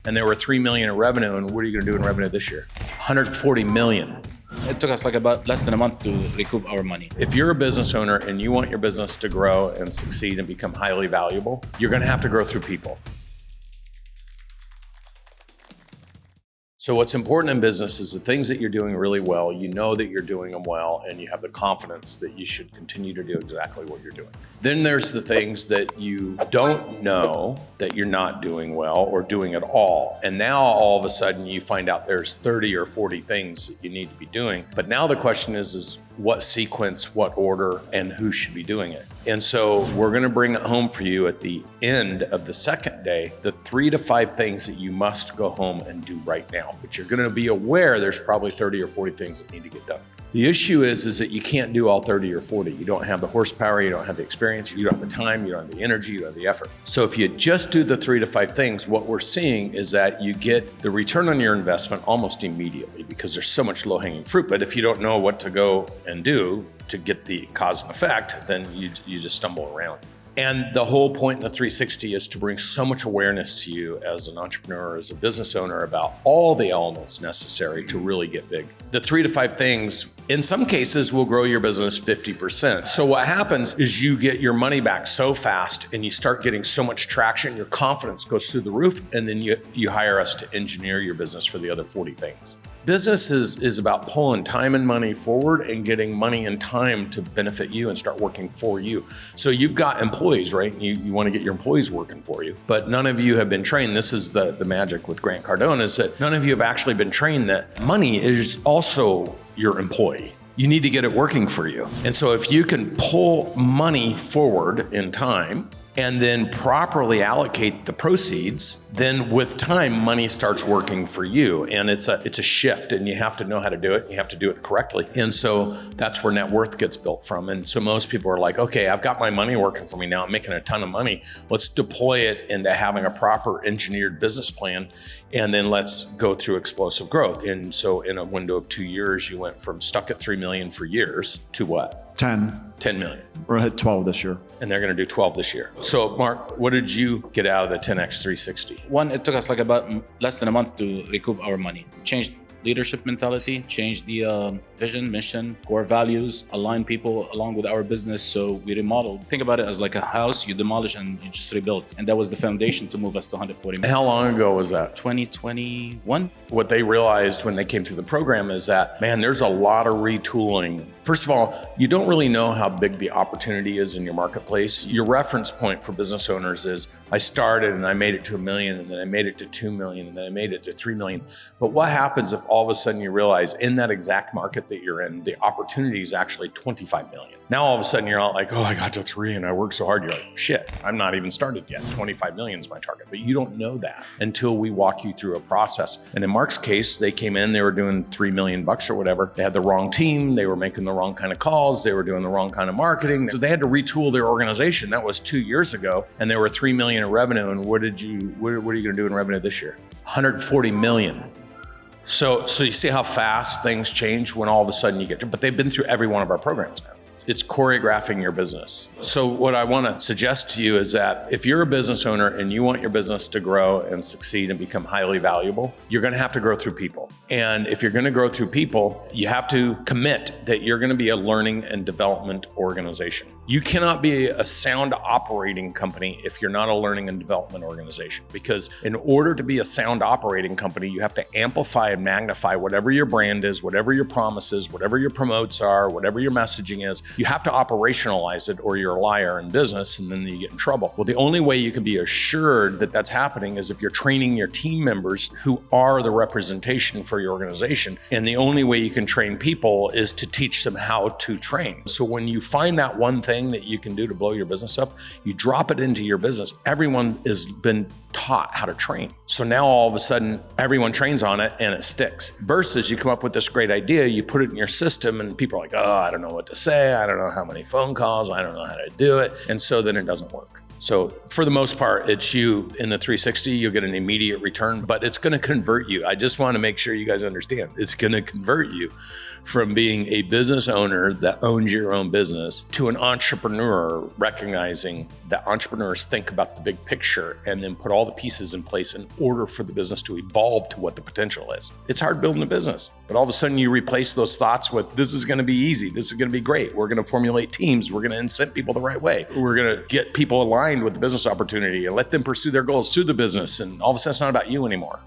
And there were 3 million in revenue. And what are you going to do in revenue this year? 140 million. It took us like about less than a month to recoup our money. If you're a business owner and you want your business to grow and succeed and become highly valuable, you're going to have to grow through people. So what's important in business is the things that you're doing really well, you know that you're doing them well, and you have the confidence that you should continue to do exactly what you're doing. Then there's the things that you don't know that you're not doing well or doing at all. And now all of a sudden you find out there's 30 or 40 things that you need to be doing. But now the question is what sequence, what order, and who should be doing it. And so we're gonna bring it home for you at the end of the second day, the 3 to 5 things that you must go home and do right now. But you're gonna be aware there's probably 30 or 40 things that need to get done. The issue is that you can't do all 30 or 40. You don't have the horsepower, you don't have the experience, you don't have the time, you don't have the energy, you don't have the effort. So if you just do the 3 to 5 things, what we're seeing is that you get the return on your investment almost immediately because there's so much low-hanging fruit. But if you don't know what to go and do to get the cause and effect, then you just stumble around. And the whole point in the 360 is to bring so much awareness to you as an entrepreneur, as a business owner, about all the elements necessary to really get big. The 3 to 5 things, in some cases, will grow your business 50%. So what happens is you get your money back so fast and you start getting so much traction, your confidence goes through the roof, and then you hire us to engineer your business for the other 40 things. Business is about pulling time and money forward and getting money and time to benefit you and start working for you. So you've got employees, right? You want to get your employees working for you, but none of you have been trained. This is the magic with Grant Cardone, is that none of you have actually been trained that money is also your employee. You need to get it working for you. And so if you can pull money forward in time and then properly allocate the proceeds, then with time, money starts working for you. And it's a shift, and you have to know how to do it. You have to do it correctly. And so that's where net worth gets built from. And so most people are like, okay, I've got my money working for me now. I'm making a ton of money. Let's deploy it into having a proper engineered business plan. And then let's go through explosive growth. And so in a window of 2 years, you went from stuck at 3 million for years to what? 10 million. We're gonna hit 12 this year. And they're gonna do 12 this year. So Mark, what did you get out of the 10X 360? One, it took us like about less than a month to recoup our money. Changed leadership mentality, changed the vision, mission, core values, align people along with our business. So we remodeled. Think about it as like a house you demolish and you just rebuild. And that was the foundation to move us to 140 million. How long ago was that? 2021. What they realized when they came to the program is that, man, there's a lot of retooling. First of all, you don't really know how big the opportunity is in your marketplace. Your reference point for business owners is, I started and I made it to 1 million, and then I made it to 2 million, and then I made it to 3 million. But what happens if all of a sudden you realize in that exact market that you're in, the opportunity is actually 25 million? Now all of a sudden you're not like, oh, I got to 3 and I worked so hard. You're like, shit, I'm not even started yet. 25 million is my target. But you don't know that until we walk you through a process. And in Mark's case, they came in, they were doing $3 million or whatever. They had the wrong team. They were making the wrong kind of calls. They were doing the wrong kind of marketing. So they had to retool their organization. That was 2 years ago. And there were 3 million in revenue. And what are you going to do in revenue this year? 140 million. So you see how fast things change when all of a sudden you get to, but they've been through every one of our programs now. It's choreographing your business. So what I want to suggest to you is that if you're a business owner and you want your business to grow and succeed and become highly valuable, you're going to have to grow through people. And if you're going to grow through people, you have to commit that you're going to be a learning and development organization. You cannot be a sound operating company if you're not a learning and development organization, because in order to be a sound operating company, you have to amplify and magnify whatever your brand is, whatever your promise is, whatever your promotes are, whatever your messaging is. You have to operationalize it or you're a liar in business and then you get in trouble. Well, the only way you can be assured that that's happening is if you're training your team members who are the representation for your organization. And the only way you can train people is to teach them how to train. So when you find that one thing that you can do to blow your business up, you drop it into your business. Everyone has been taught how to train. So now all of a sudden, everyone trains on it and it sticks. Versus you come up with this great idea, you put it in your system and people are like, oh, I don't know what to say. I don't know how many phone calls. I don't know how to do it. And so then it doesn't work. So for the most part, it's you in the 360, you'll get an immediate return, but it's going to convert you. I just want to make sure you guys understand it's going to convert you from being a business owner that owns your own business to an entrepreneur, recognizing that entrepreneurs think about the big picture and then put all the pieces in place in order for the business to evolve to what the potential is. It's hard building a business, but all of a sudden you replace those thoughts with, this is going to be easy. This is going to be great. We're going to formulate teams. We're going to incent people the right way. We're going to get people aligned with the business opportunity and let them pursue their goals through the business. And all of a sudden it's not about you anymore.